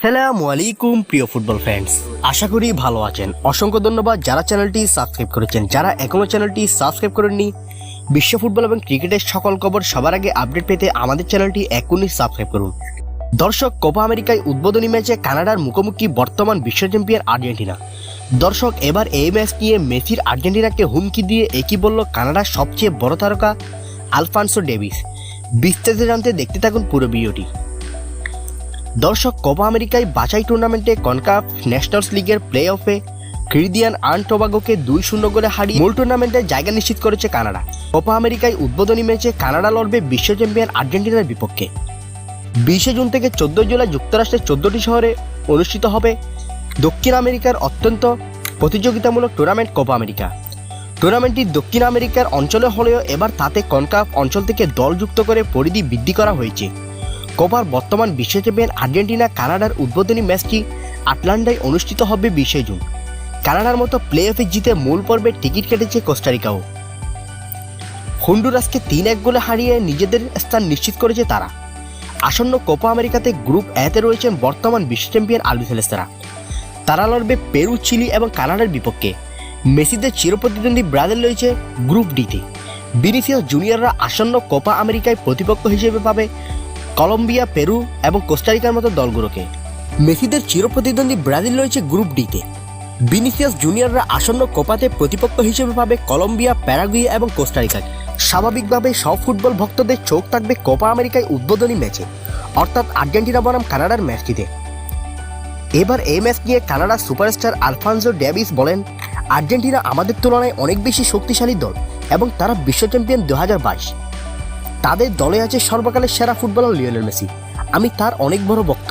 আসসালামু আলাইকুম প্রিয় ফুটবল ফ্যান্স, আশা করি ভালো আছেন। অসংখ্য ধন্যবাদ যারা চ্যানেলটি সাবস্ক্রাইব করেছেন। যারা এখনো চ্যানেলটি সাবস্ক্রাইব করেননি, বিশ্ব ফুটবল এবং ক্রিকেটের সকল খবর সবার আগে আপডেট পেতে আমাদের চ্যানেলটি এখনই সাবস্ক্রাইব করুন। দর্শক, কোপা আমেরিকায় উদ্বোধনী ম্যাচে কানাডার মুখোমুখি বর্তমান বিশ্ব চ্যাম্পিয়ন আর্জেন্টিনা। দর্শক, এবার এই ম্যাচ নিয়ে মেসির আর্জেন্টিনাকে হুমকি দিয়ে একই বলল কানাডার সবচেয়ে বড় তারকা আলফানসো ডেভিস। বিস্তারিত জানতে দেখতে থাকুন পুরো ভিডিওটি। দর্শক, কোপা আমেরিকায় বাছাই টুর্নামেন্টে কনকাফ ন্যাশনালস লিগের প্লে অফে ক্রিদিয়ান আন্ড টোবাগোকে 2-0 গোলে হারিয়ে মূল টুর্নামেন্টে জায়গা নিশ্চিত করেছে কানাডা। কোপা আমেরিকায় উদ্বোধনী ম্যাচে কানাডা লড়বে বিশ্ব চ্যাম্পিয়ন আর্জেন্টিনার বিপক্ষে। 20 জুন থেকে 14 জুলাই যুক্তরাষ্ট্রের 14টি শহরে অনুষ্ঠিত হবে দক্ষিণ আমেরিকার অত্যন্ত প্রতিযোগিতামূলক টুর্নামেন্ট কোপা আমেরিকা। টুর্নামেন্টটি দক্ষিণ আমেরিকার অঞ্চলে হলেও এবার তাতে কনকাফ অঞ্চল থেকে দল যুক্ত করে পরিধি বৃদ্ধি করা হয়েছে। কোপার বর্তমান বিশ্ব চ্যাম্পিয়ন আর্জেন্টিনা কানাডার উদ্বোধনী ম্যাচটি আটলান্টায় অনুষ্ঠিত হবে 20 জুন। কানাডার মতো প্লে অফে জিতে মূল পর্বে টিকিট কেটেছে কোস্টারিকাও। হন্ডুরাসকে 3-1 গোলে হারিয়ে নিজেদের স্থান নিশ্চিত করেছে তারা। আসন্ন কোপা আমেরিকাতে গ্রুপ এতে রয়েছেন বর্তমান বিশ্ব চ্যাম্পিয়ন আলবিসেলেস্তারা। তারা লড়বে পেরু, চিলি এবং কানাডার বিপক্ষে। মেসিদের চিরপ্রতিদ্বন্দ্বী ব্রাজিল রয়েছে গ্রুপ ডিতে। ভিনিসিয়াস জুনিয়ররা আসন্ন কোপা আমেরিকায় প্রতিপক্ষ হিসেবে পাবে কলম্বিয়া, পেরু এবং কোস্টারিকার মতো দলগুলোকে। মেসিদের চিরপ্রতিদ্বন্দ্বী ব্রাজিল রয়েছে গ্রুপ ডিতে। ভিনিসিয়াস জুনিয়ররা আসন্ন কোপাতে প্রতিপক্ষ হিসেবে পাবে কলম্বিয়া, প্যারাগুয়ে এবং কোস্টারিকাকে। স্বাভাবিকভাবে সব ফুটবল ভক্তদের চোখ থাকবে কোপা আমেরিকায় উদ্বোধনী ম্যাচে, অর্থাৎ আর্জেন্টিনা বনাম কানাডার ম্যাচটিতে। এবার এই ম্যাচ নিয়ে কানাডার সুপারস্টার আলফানসো ডেভিস বলেন, আর্জেন্টিনা আমাদের তুলনায় অনেক বেশি শক্তিশালী দল এবং তারা বিশ্ব চ্যাম্পিয়ন 2022। তাদের দলে আছে সর্বকালের সেরা ফুটবলার লিওনেল মেসি। আমি তার অনেক বড় ভক্ত,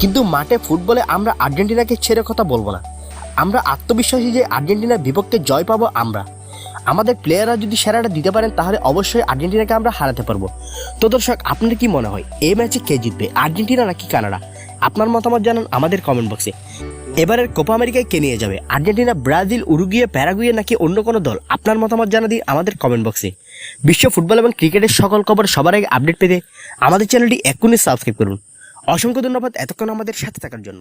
কিন্তু মাঠে ফুটবলে আমরা আর্জেন্টিনাকে ছেড়ে কথা বলবো না। আমরা আত্মবিশ্বাসী যে আর্জেন্টিনার বিপক্ষে জয় পাবো আমরা। আমাদের প্লেয়াররা যদি সেরাটা দিতে পারেন তাহলে অবশ্যই আর্জেন্টিনাকে আমরা হারাতে পারবো। তো দর্শক, আপনার কি মনে হয় এই ম্যাচে কে জিতবে, আর্জেন্টিনা নাকি কানাডা? আপনার মতামত জানান আমাদের কমেন্ট বক্সে। এবারের কোপা আমেরিকায় কে নিয়ে যাবে, আর্জেন্টিনা, ব্রাজিল, উরুগুয়ে, প্যারাগুয়ে নাকি অন্য কোনো দল? আপনার মতামত জানা দিন আমাদের কমেন্ট বক্সে। বিশ্ব ফুটবল এবং ক্রিকেটের সকল খবর সবার আগে আপডেট পেতে আমাদের চ্যানেলটি এক্ষুনি সাবস্ক্রাইব করুন। অসংখ্য ধন্যবাদ এতক্ষণ আমাদের সাথে থাকার জন্য।